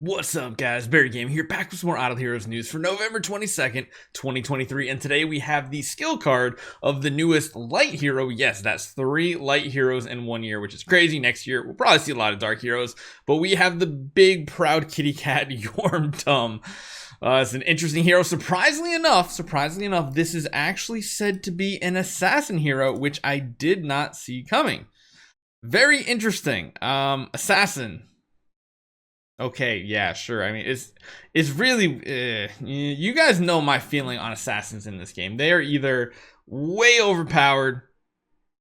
What's up, guys? Barry Game here, back with some more Idle Heroes news for November 22nd, 2023. And today we have the skill card of the newest light hero. Yes, that's 3 light heroes in 1 year, which is crazy. Next year, we'll probably see a lot of dark heroes. But we have the big, proud kitty cat, Yorhm Tum. It's an interesting hero. Surprisingly enough, this is actually said to be an assassin hero, which I did not see coming. Very interesting. Assassin. Okay, yeah, sure. I mean, it's really you guys know my feeling on assassins in this game. They are either way overpowered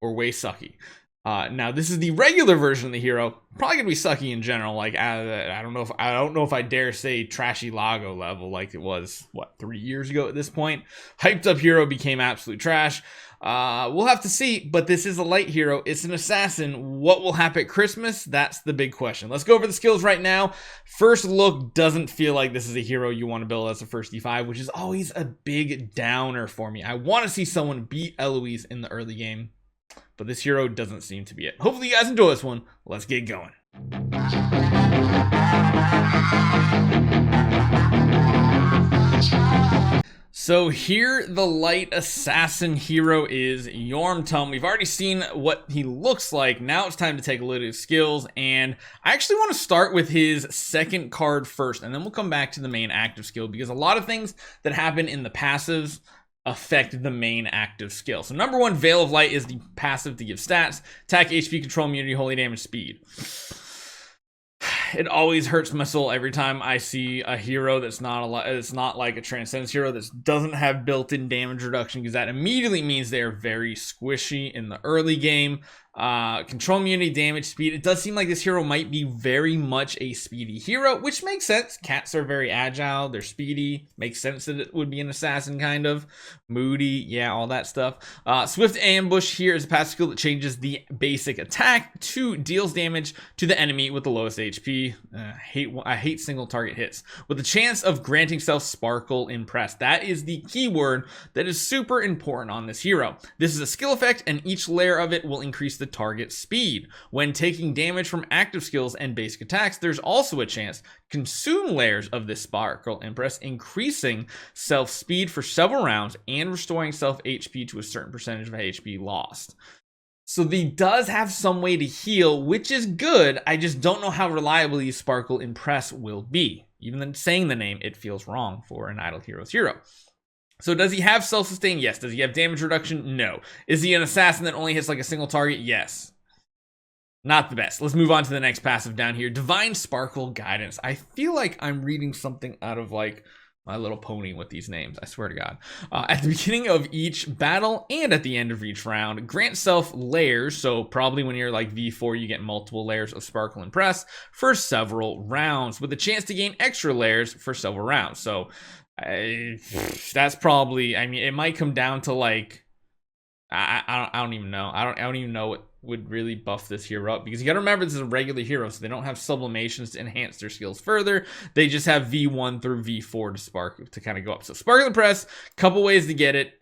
or way sucky. Now this is the regular version of the hero. Probably gonna be sucky in general. Like I don't know if I dare say trashy Lago level like it was 3 years ago at this point. Hyped up hero became absolute trash. We'll have to see, but this is a light hero. It's an assassin. What will happen at Christmas? That's the big question. Let's go over the skills right now. First look doesn't feel like this is a hero you want to build as a first D5, which is always a big downer for me. I want to see someone beat Eloise in the early game, but this hero doesn't seem to be it. Hopefully you guys enjoy this one. Let's get going. So here the light assassin hero is Yorhm Tum. We've already seen what he looks like. Now it's time to take a look at his skills, and I actually want to start with his second card first, and then we'll come back to the main active skill, because a lot of things that happen in the passives affect the main active skill. So number one, Veil of Light is the passive to give stats: attack, HP, control, immunity, holy damage, speed. It always hurts my soul every time I see a hero that's not like a Transcendence hero that doesn't have built-in damage reduction, because that immediately means they are very squishy in the early game. Control, immunity, damage, speed. It does seem like this hero might be very much a speedy hero, which makes sense. Cats are very agile, they're speedy. Makes sense that it would be an assassin, kind of. Moody, yeah, all that stuff. Swift Ambush here is a passive skill that changes the basic attack to deals damage to the enemy with the lowest HP. I hate single target hits. With the chance of granting self Sparkle Impress. That is the keyword that is super important on this hero. This is a skill effect, and each layer of it will increase the target speed. When taking damage from active skills and basic attacks, there's also a chance to consume layers of this Sparkle Impress, increasing self speed for several rounds and restoring self HP to a certain percentage of HP lost. So he does have some way to heal, which is good. I just don't know how reliable these Sparkle Impress will be. Even then saying the name, it feels wrong for an Idle Heroes hero. So does he have self-sustain? Yes. Does he have damage reduction? No. Is he an assassin that only hits like a single target? Yes. Not the best. Let's move on to the next passive down here. Divine Sparkle Guidance. I feel like I'm reading something out of like My Little Pony with these names. I swear to God. At the beginning of each battle and at the end of each round, grant self layers. So probably when you're like V4, you get multiple layers of Sparkle Impress for several rounds, with a chance to gain extra layers for several rounds. So that's probably, I mean, it might come down to like, I don't even know. I don't even know what would really buff this hero up, because you gotta remember this is a regular hero, so they don't have sublimations to enhance their skills further. They just have V1 through V4 to kind of go up. So Sparkle Impress, couple ways to get it.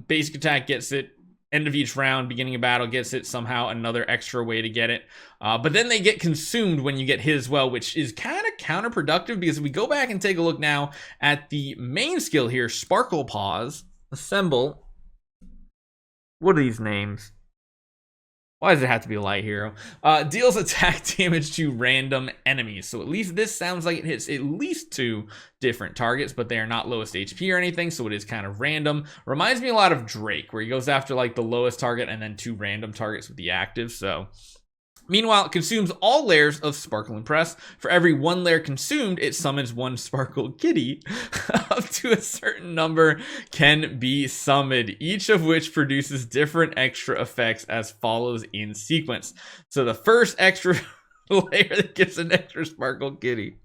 Basic attack gets it. End of each round, beginning of battle gets it somehow, another extra way to get it. But then they get consumed when you get hit as well, which is kind of counterproductive, because if we go back and take a look now at the main skill here, Sparkle Pause, Assemble. What are these names? Why does it have to be a light hero? Deals attack damage to random enemies. So at least this sounds like it hits at least 2 different targets, but they are not lowest HP or anything, so it is kind of random. Reminds me a lot of Drake, where he goes after like the lowest target and then 2 random targets with the active. So meanwhile, it consumes all layers of Sparkle Impress. For every 1 layer consumed, it summons 1 Sparkle Kitty. Up to a certain number can be summoned, each of which produces different extra effects as follows in sequence. So the first extra layer that gives an extra Sparkle Kitty.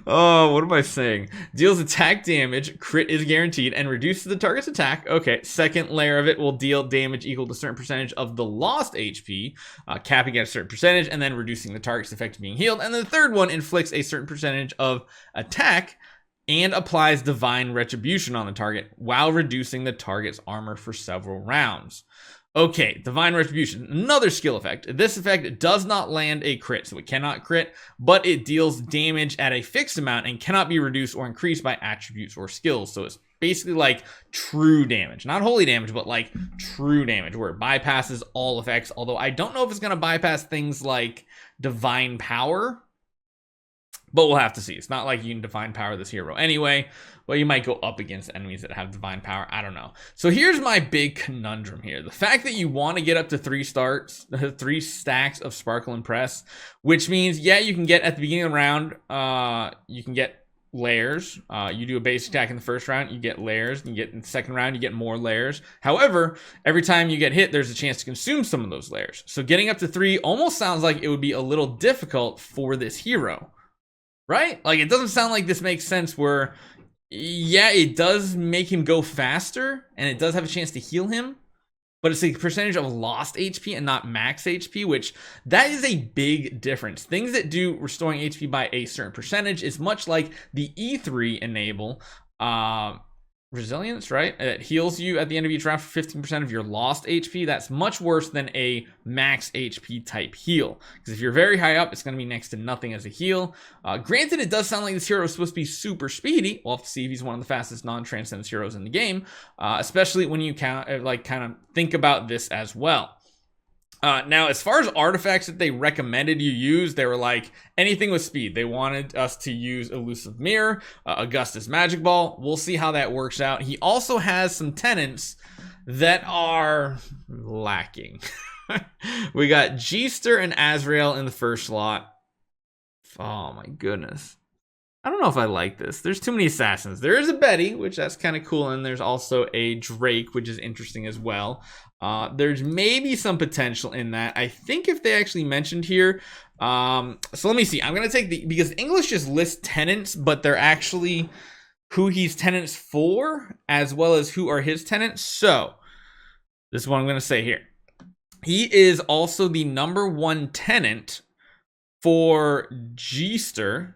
Oh, what am I saying? Deals attack damage, crit is guaranteed, and reduces the target's attack. Okay, second layer of it will deal damage equal to a certain percentage of the lost HP, capping at a certain percentage, and then reducing the target's effect of being healed. And the third one inflicts a certain percentage of attack and applies Divine Retribution on the target while reducing the target's armor for several rounds. Okay, Divine Retribution, another skill effect. This effect does not land a crit, so it cannot crit, but it deals damage at a fixed amount and cannot be reduced or increased by attributes or skills. So it's basically like true damage, not holy damage, but like true damage, where it bypasses all effects. Although I don't know if it's going to bypass things like Divine Power, but we'll have to see. It's not like you can Divine Power this hero anyway. Well, you might go up against enemies that have Divine Power. I don't know. So here's my big conundrum here. The fact that you want to get up to 3 stacks of Sparkle and Press, which means, yeah, you can get at the beginning of the round, you can get layers. You do a basic attack in the first round, you get layers. You get in the second round, you get more layers. However, every time you get hit, there's a chance to consume some of those layers. So getting up to 3 almost sounds like it would be a little difficult for this hero. Right? Like, it doesn't sound like this makes sense where, yeah, it does make him go faster, and it does have a chance to heal him, but it's a percentage of lost HP and not max HP, which that is a big difference. Things that do restoring HP by a certain percentage is much like the E3 enable, resilience, right? It heals you at the end of each round for 15% of your lost HP. That's much worse than a max HP type heal, because if you're very high up, it's going to be next to nothing as a heal. Granted, it does sound like this hero is supposed to be super speedy. We'll have to see if he's one of the fastest non-Transcendence heroes in the game, especially when you kind of think about this as well. Now, as far as artifacts that they recommended you use, they were like anything with speed. They wanted us to use Elusive Mirror, Augustus Magic Ball. We'll see how that works out. He also has some tenants that are lacking. We got G-Ster and Azrael in the first slot. Oh my goodness. I don't know if I like this. There's too many assassins. There is a Betty, which that's kind of cool, and there's also a Drake, which is interesting as well. There's maybe some potential in that. I think if they actually mentioned here, so let me see. I'm gonna take because English just lists tenants, but they're actually who he's tenants for, as well as who are his tenants. So this is what I'm gonna say here. He is also the #1 tenant for G-Ster,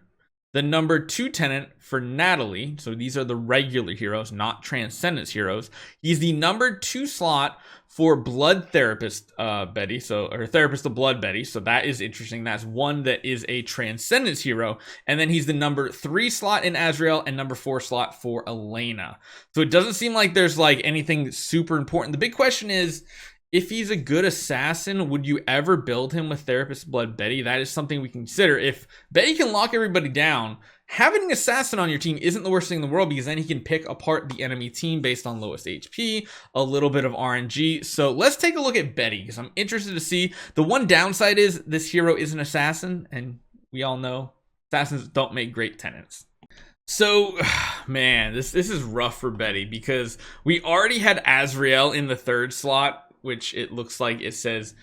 the #2 tenant for Natalie. So these are the regular heroes, not Transcendence heroes. He's the #2 slot for Blood Therapist Betty, or Therapist of Blood Betty. So that is interesting. That's one that is a Transcendence hero. And then he's the #3 slot in Azrael and #4 slot for Elena. So it doesn't seem like there's like anything super important. The big question is, if he's a good assassin, would you ever build him with Therapist Blood Betty? That is something we can consider. If Betty can lock everybody down, having an assassin on your team isn't the worst thing in the world, because then he can pick apart the enemy team based on lowest HP, a little bit of RNG. So let's take a look at Betty, because I'm interested to see. The one downside is this hero is an assassin, and we all know assassins don't make great tenants. So, man, this is rough for Betty, because we already had Azrael in the 3rd slot, which it looks like it says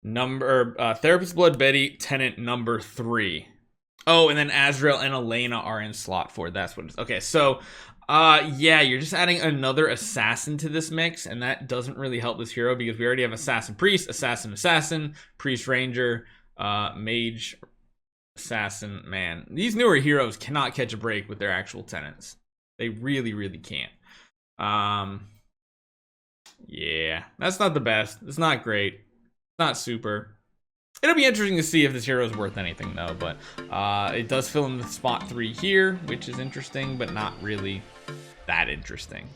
Therapist Blood Betty, tenant #3. Oh, and then Azrael and Elena are in slot 4. That's what it is. Okay, so yeah, you're just adding another assassin to this mix, and that doesn't really help this hero, because we already have assassin priest, assassin, priest ranger, mage, assassin. Man, these newer heroes cannot catch a break with their actual tenants. They really can't. Yeah, that's not the best. It's not great. It's not super. It'll be interesting to see if this hero is worth anything, though. But it does fill in the spot 3 here, which is interesting, but not really that interesting.